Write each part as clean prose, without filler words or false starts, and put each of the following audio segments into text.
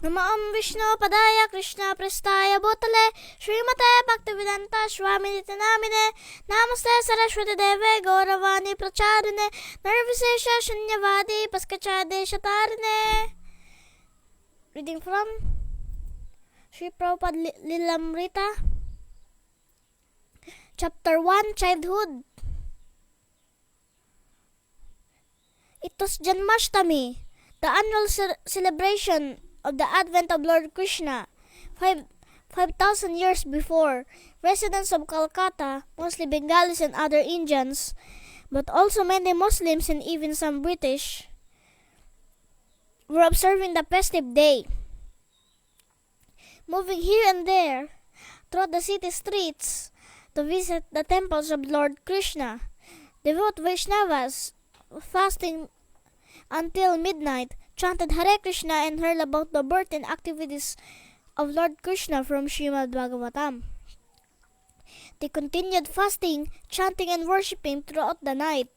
Namaam Vishnu Padaya Krishna Prestaya Bhutale Srimate Bhaktivedanta Swami Nitanamine Namaste Saraswati Deve Gauravani Pracharine Nirvisesha Shunyavadi Paskachade Shatarine. Reading from Sri Prabhupada Lilamrita, Chapter 1, Childhood. It was Janmashtami, the annual celebration of the advent of Lord Krishna. 5,000 years before, residents of Calcutta, mostly Bengalis and other Indians, but also many Muslims and even some British, were observing the festive day. Moving here and there throughout the city streets to visit the temples of Lord Krishna, devout Vaishnavas, fasting until midnight, chanted Hare Krishna and heard about the birth and activities of Lord Krishna from Srimad Bhagavatam. They continued fasting, chanting and worshipping throughout the night.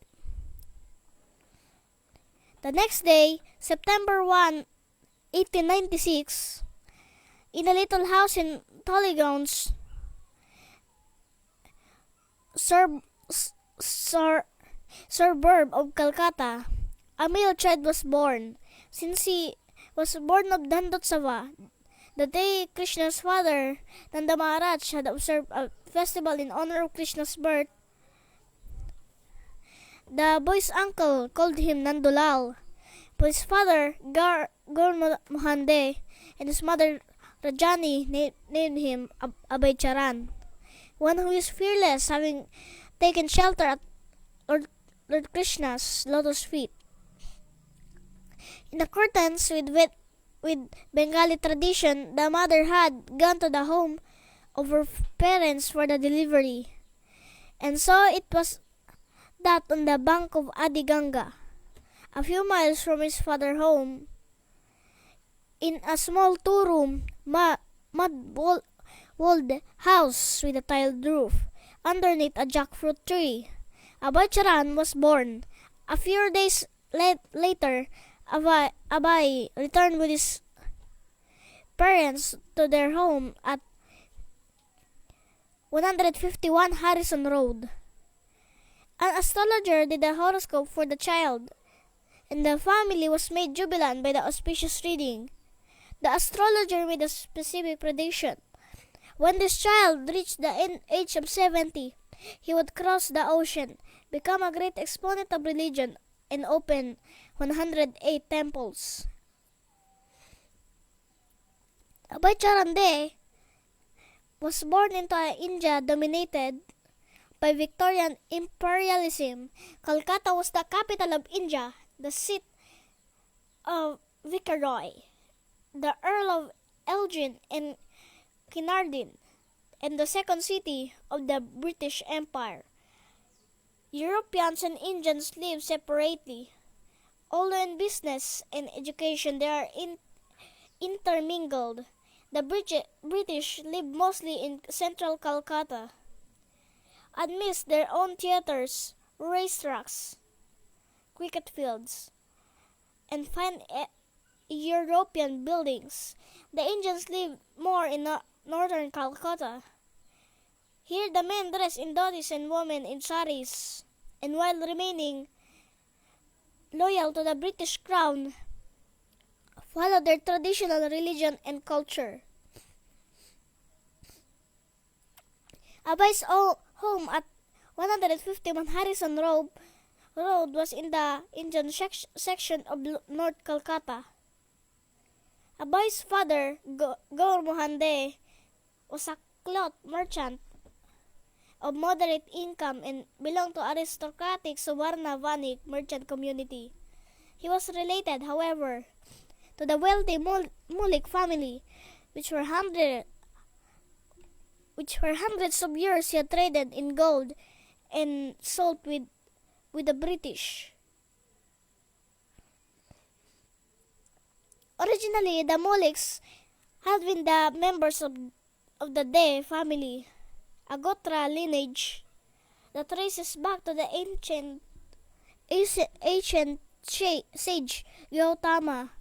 The next day, September 1, 1896, in a little house in Tollygrounds, suburb of Calcutta, a male child was born. Since he was born of Dandotsava, the day Krishna's father, Nanda Maharaj, had observed a festival in honor of Krishna's birth, the boy's uncle called him Nandulal, but his father, Gaur Mohande, and his mother, Rajani, named him Abhay Charan, one who is fearless, having taken shelter at Lord Krishna's lotus feet. In accordance with Bengali tradition, the mother had gone to the home of her parents for the delivery, and so it was that on the bank of Adi Ganga, a few miles from his father's home, in a small two-room, mud-walled house with a tiled roof, underneath a jackfruit tree, Abhay Charan was born. A few days later, Abhay returned with his parents to their home at 151 Harrison Road. An astrologer did a horoscope for the child, and the family was made jubilant by the auspicious reading. The astrologer made a specific prediction. When this child reached the age of 70, he would cross the ocean, become a great exponent of religion, and open 108 temples. Abhay Charan was born into an India dominated by Victorian imperialism. Calcutta was the capital of India, the seat of Viceroy, the Earl of Elgin and Carnarvon, and the second city of the British Empire. Europeans and Indians live separately. Although in business and education they are intermingled, the British live mostly in central Calcutta, amidst their own theaters, racetracks, cricket fields, and fine European buildings. The Indians live more in northern Calcutta. Here the men dress in dhotis and women in saris, and while remaining loyal to the British Crown, follow their traditional religion and culture. Abhay's home at 151 Harrison Road was in the Indian section of North Calcutta. Abhay's father, Gaur Mohande, was a cloth merchant of moderate income and belonged to aristocratic Suvarna Vanik merchant community. He was related, however, to the wealthy Mulik family, which for hundreds of years he had traded in gold and salt with the British. Originally, the Muliks had been the members of the De family, a Gotra lineage that traces back to the ancient sage Gautama.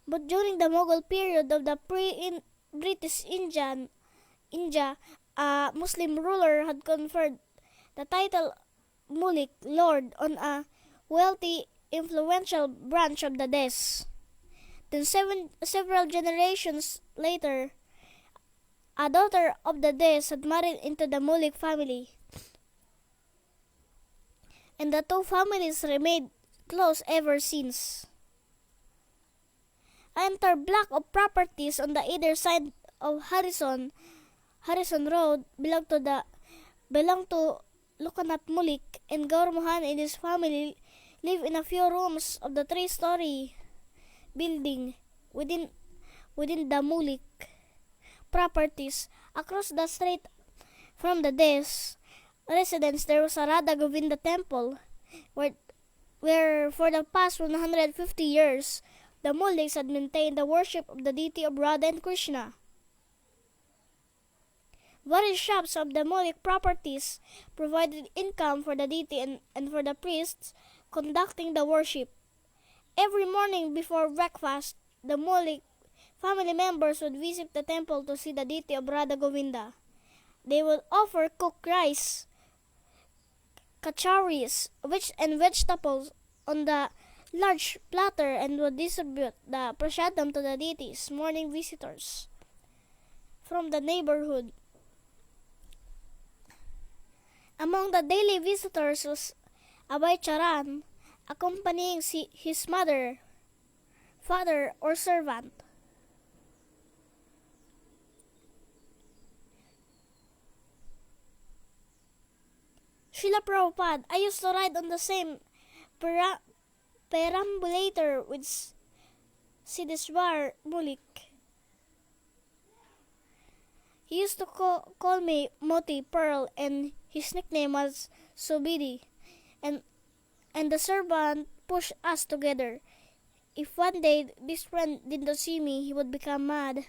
But during the Mughal period of the pre-British India, a Muslim ruler had conferred the title Mulik, Lord, on a wealthy, influential branch of the Des. Then several generations later, a daughter of the Des had married into the Mulik family, and the two families remained close ever since. An entire block of properties on the either side of Harrison Road belonged to Lukanat Mulik, and Gaur Mohan and his family live in a few rooms of the 3-story building within the Mulik properties. Across the street from the Des residence, there was a Radha Govinda temple, where for the past 150 years, the Muliks had maintained the worship of the deity of Radha and Krishna. Various shops of the Mulik properties provided income for the deity and for the priests conducting the worship. Every morning before breakfast, the Mulik family members would visit the temple to see the deity of Radha Govinda. They would offer cooked rice, kacharis, and vegetables on the large platter and would distribute the prasadam to the deity's morning visitors from the neighborhood. Among the daily visitors was Abhay Charan, accompanying his mother, father, or servant. Srila Prabhupada, I used to ride on the same perambulator with Siddheshwar Mulik. He used to call me Moti Pearl, and his nickname was Subidi, and the servant pushed us together. If one day this friend did not see me, he would become mad.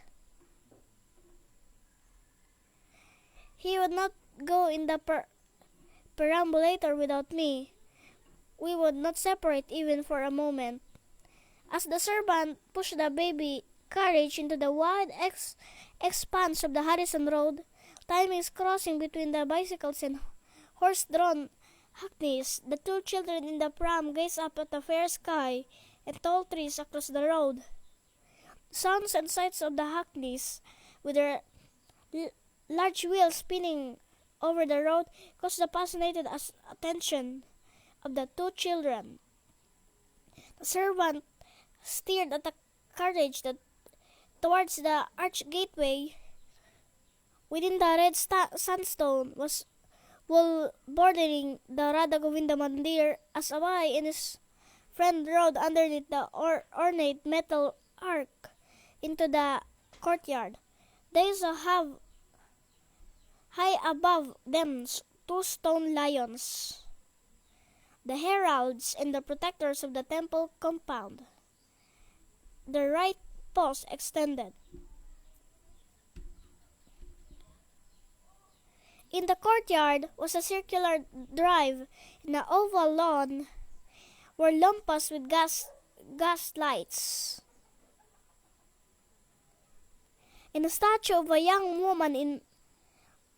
He would not go in the perambulator without me. We would not separate even for a moment. As the servant pushed the baby carriage into the wide expanse of the Harrison Road, timings crossing between the bicycles and horse-drawn hackneys, the two children in the pram gazed up at the fair sky and tall trees across the road. Sounds and sights of the hackneys, with their large wheels spinning over the road, caused the fascinated attention of the two children. The servant steered at the carriage towards the arch gateway. Within the red sandstone was wall bordering the Radha Govinda Mandir, as Abhay and his friend rode underneath the ornate metal arch into the courtyard. They saw high above them 2 stone lions, the heralds and the protectors of the temple compound. The right paws extended. In the courtyard was a circular drive and an oval lawn were lamps with gas lights. And a statue of a young woman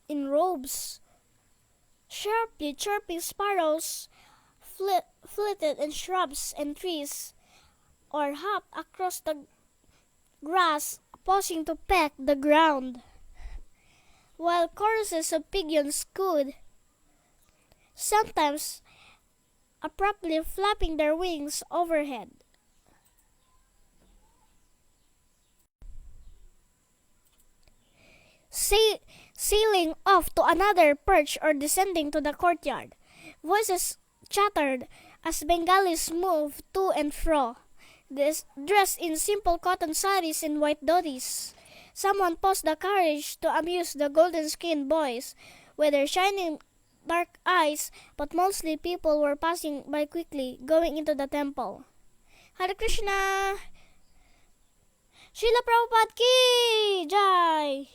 in robes. Sharply chirping sparrows flitted in shrubs and trees, or hopped across the grass, pausing to peck the ground, while choruses of pigeons cooed, sometimes abruptly flapping their wings overhead. Sailing off to another perch or descending to the courtyard, voices chattered as Bengalis moved to and fro, dressed in simple cotton saris and white dhotis. Someone paused the carriage to amuse the golden-skinned boys with their shining dark eyes, but mostly people were passing by quickly, going into the temple. Hare Krishna! Srila Prabhupada ki Jai!